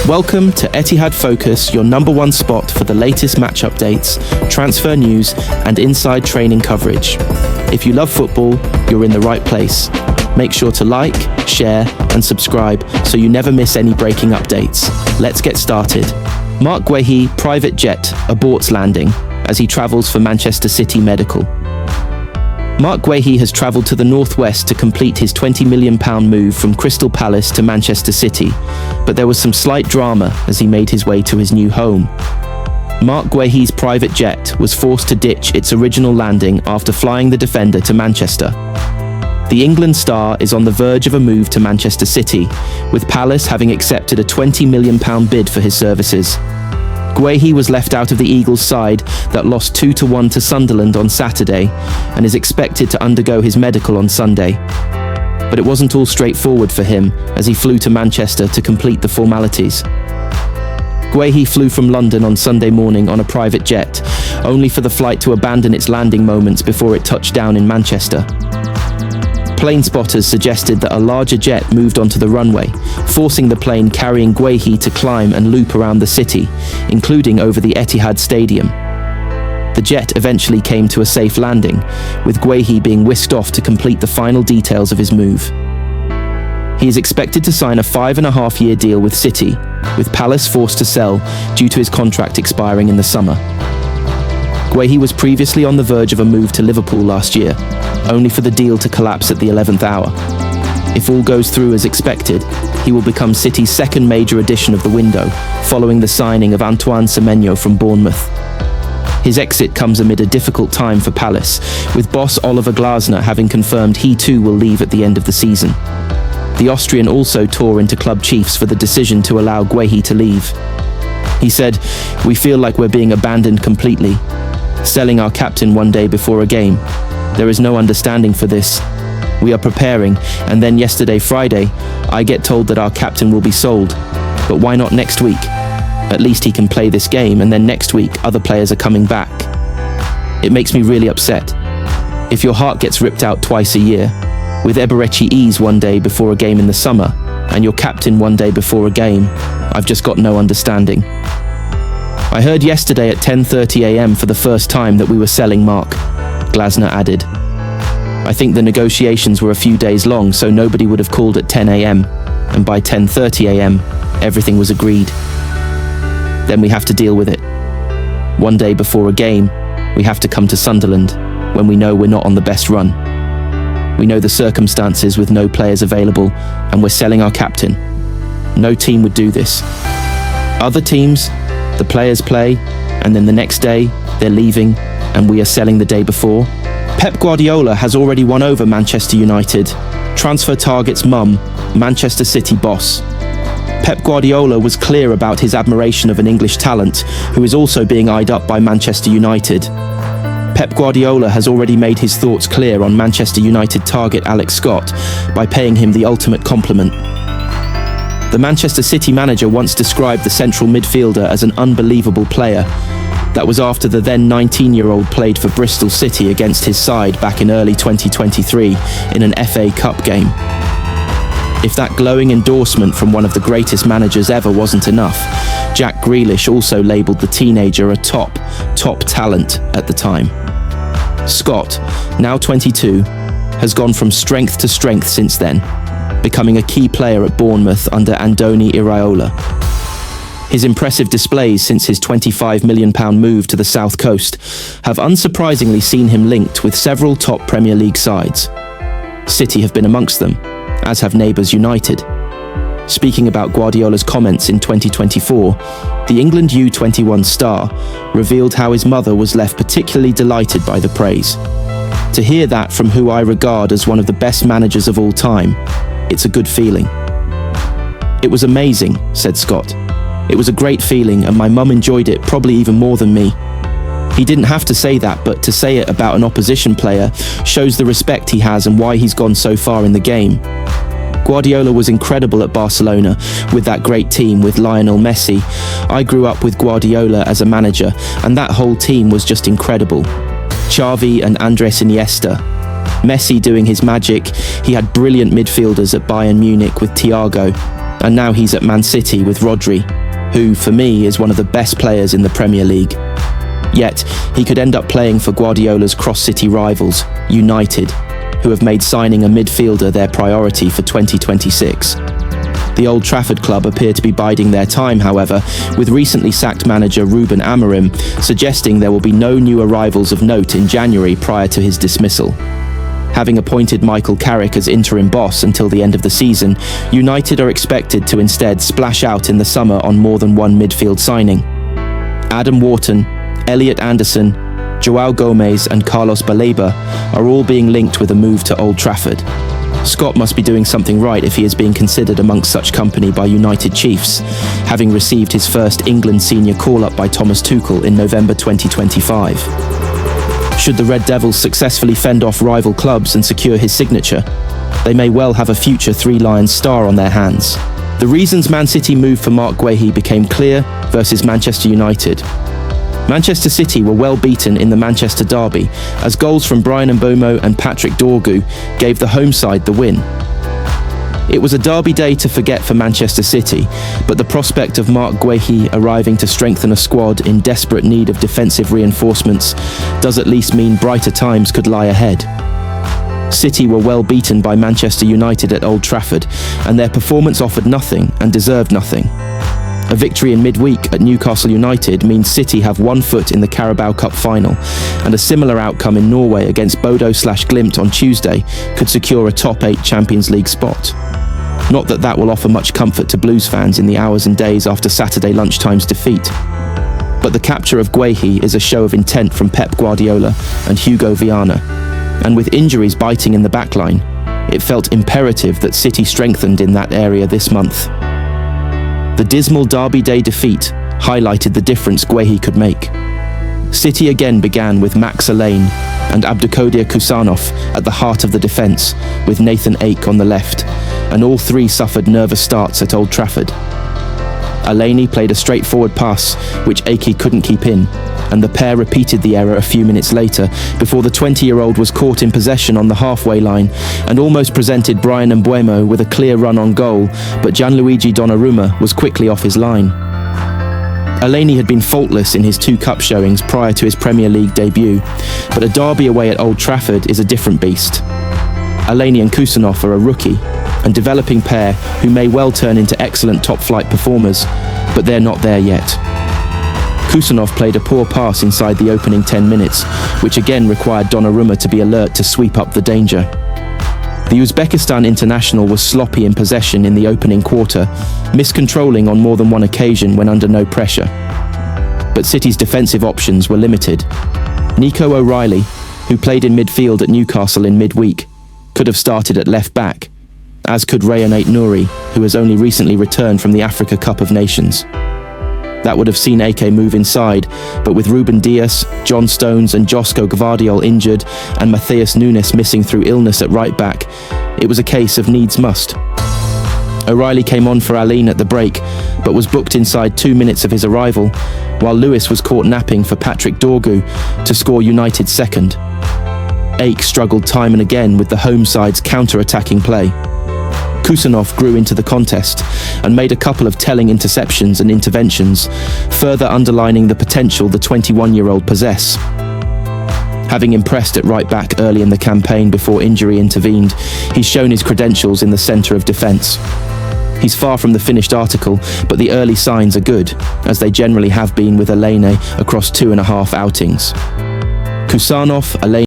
Welcome to Etihad Focus, your number one spot for the latest match updates, transfer news, and inside training coverage. If you love football, you're in the right place. Make sure to like, share, and subscribe so you never miss any breaking updates. Let's get started. Marc Guehi private jet aborts landing as he travels for Manchester City medical. Marc Guehi has travelled to the northwest to complete his £20 million move from Crystal Palace to Manchester City, but there was some slight drama as he made his way to his new home. Marc Guehi's private jet was forced to ditch its original landing after flying the defender to Manchester. The England star is on the verge of a move to Manchester City, with Palace having accepted a £20 million bid for his services. Guhei was left out of the Eagles' side that lost 2-1 to Sunderland on Saturday and is expected to undergo his medical on Sunday. But it wasn't all straightforward for him as he flew to Manchester to complete the formalities. Guhei flew from London on Sunday morning on a private jet, only for the flight to abandon its landing moments before it touched down in Manchester. Plane spotters suggested that a larger jet moved onto the runway, forcing the plane carrying Guhei to climb and loop around the city, including over the Etihad Stadium. The jet eventually came to a safe landing, with Guhei being whisked off to complete the final details of his move. He is expected to sign a 5.5-year deal with City, with Palace forced to sell due to his contract expiring in the summer. Guhei was previously on the verge of a move to Liverpool last year, only for the deal to collapse at the 11th hour. If all goes through as expected, he will become City's second major addition of the window, following the signing of Antoine Semenyo from Bournemouth. His exit comes amid a difficult time for Palace, with boss Oliver Glasner having confirmed he too will leave at the end of the season. The Austrian also tore into club chiefs for the decision to allow Guhei to leave. He said, "We feel like we're being abandoned completely. Selling our captain one day before a game. There is no understanding for this. We are preparing, and then yesterday, Friday, I get told that our captain will be sold. But why not next week? At least he can play this game, and then next week other players are coming back. It makes me really upset. If your heart gets ripped out twice a year, with Eberechi's one day before a game in the summer, and your captain one day before a game, I've just got no understanding. I heard yesterday at 10:30 a.m. for the first time that we were selling Marc," Glasner added. "I think the negotiations were a few days long, so nobody would have called at 10 a.m, and by 10:30 a.m, everything was agreed. Then we have to deal with it. One day before a game, we have to come to Sunderland, when we know we're not on the best run. We know the circumstances with no players available, and we're selling our captain. No team would do this. Other teams, the players play, and then the next day, they're leaving, and we are selling the day before. Pep Guardiola has already won over Manchester United. Transfer target's mum, Manchester City boss. Pep Guardiola was clear about his admiration of an English talent, who is also being eyed up by Manchester United. Pep Guardiola has already made his thoughts clear on Manchester United target Alex Scott by paying him the ultimate compliment. The Manchester City manager once described the central midfielder as an unbelievable player. That was after the then 19-year-old played for Bristol City against his side back in early 2023 in an FA Cup game. If that glowing endorsement from one of the greatest managers ever wasn't enough, Jack Grealish also labelled the teenager a top talent at the time. Scott, now 22, has gone from strength to strength since then, becoming a key player at Bournemouth under Andoni Iraola. His impressive displays since his £25 million move to the South Coast have unsurprisingly seen him linked with several top Premier League sides. City have been amongst them, as have neighbours United. Speaking about Guardiola's comments in 2024, the England U21 star revealed how his mother was left particularly delighted by the praise. To hear that from who I regard as one of the best managers of all time, it's a good feeling. "It was amazing," said Scott. "It was a great feeling, and my mum enjoyed it probably even more than me." He didn't have to say that, but to say it about an opposition player shows the respect he has and why he's gone so far in the game. Guardiola was incredible at Barcelona with that great team with Lionel Messi. I grew up with Guardiola as a manager, and that whole team was just incredible. Xavi and Andres Iniesta. Messi doing his magic. He had brilliant midfielders at Bayern Munich with Thiago. And now he's at Man City with Rodri, who, for me, is one of the best players in the Premier League. Yet, he could end up playing for Guardiola's cross-city rivals, United, who have made signing a midfielder their priority for 2026. The Old Trafford club appear to be biding their time, however, with recently sacked manager Ruben Amorim suggesting there will be no new arrivals of note in January prior to his dismissal. Having appointed Michael Carrick as interim boss until the end of the season, United are expected to instead splash out in the summer on more than one midfield signing. Adam Wharton, Elliot Anderson, João Gomes and Carlos Baleba are all being linked with a move to Old Trafford. Scott must be doing something right if he is being considered amongst such company by United Chiefs, having received his first England senior call-up by Thomas Tuchel in November 2025. Should the Red Devils successfully fend off rival clubs and secure his signature, they may well have a future Three Lions star on their hands. The reasons Man City moved for Marc Guehi became clear versus Manchester United. Manchester City were well beaten in the Manchester derby, as goals from Bryan Mbeumo and Patrick Dorgu gave the home side the win. It was a derby day to forget for Manchester City, but the prospect of Marc Guehi arriving to strengthen a squad in desperate need of defensive reinforcements does at least mean brighter times could lie ahead. City were well beaten by Manchester United at Old Trafford, and their performance offered nothing and deserved nothing. A victory in midweek at Newcastle United means City have one foot in the Carabao Cup final, and a similar outcome in Norway against Bodø/Glimt on Tuesday could secure a top 8 Champions League spot. Not that that will offer much comfort to Blues fans in the hours and days after Saturday lunchtime's defeat. But the capture of Guehi is a show of intent from Pep Guardiola and Hugo Viana, and with injuries biting in the backline, it felt imperative that City strengthened in that area this month. The dismal Derby Day defeat highlighted the difference Guehi could make. City again began with Max Alain and Abdulkadir Kusanov at the heart of the defence, with Nathan Ake on the left, and all three suffered nervous starts at Old Trafford. Alaini played a straightforward pass, which Ake couldn't keep in, and the pair repeated the error a few minutes later before the 20-year-old was caught in possession on the halfway line and almost presented Bryan Mbeumo with a clear run on goal, but Gianluigi Donnarumma was quickly off his line. Alaini had been faultless in his 2 cup showings prior to his Premier League debut, but a derby away at Old Trafford is a different beast. Alaini and Kusanov are a rookie and developing pair who may well turn into excellent top-flight performers, but they're not there yet. Kusanov played a poor pass inside the opening 10 minutes, which again required Donnarumma to be alert to sweep up the danger. The Uzbekistan international was sloppy in possession in the opening quarter, miscontrolling on more than one occasion when under no pressure. But City's defensive options were limited. Nico O'Reilly, who played in midfield at Newcastle in midweek, could have started at left back, as could Rayan Aït-Nouri, who has only recently returned from the Africa Cup of Nations. That would have seen Ake move inside, but with Ruben Dias, John Stones and Josko Gvardiol injured and Matheus Nunes missing through illness at right back, it was a case of needs must. O'Reilly came on for Alain at the break, but was booked inside 2 minutes of his arrival, while Lewis was caught napping for Patrick Dorgu to score United's second. Ake struggled time and again with the home side's counter-attacking play. Kusanov grew into the contest and made a couple of telling interceptions and interventions, further underlining the potential the 21-year-old possess. Having impressed at right back early in the campaign before injury intervened, he's shown his credentials in the centre of defence. He's far from the finished article, but the early signs are good, as they generally have been with Alain across 2.5 outings. Kusanov, Alain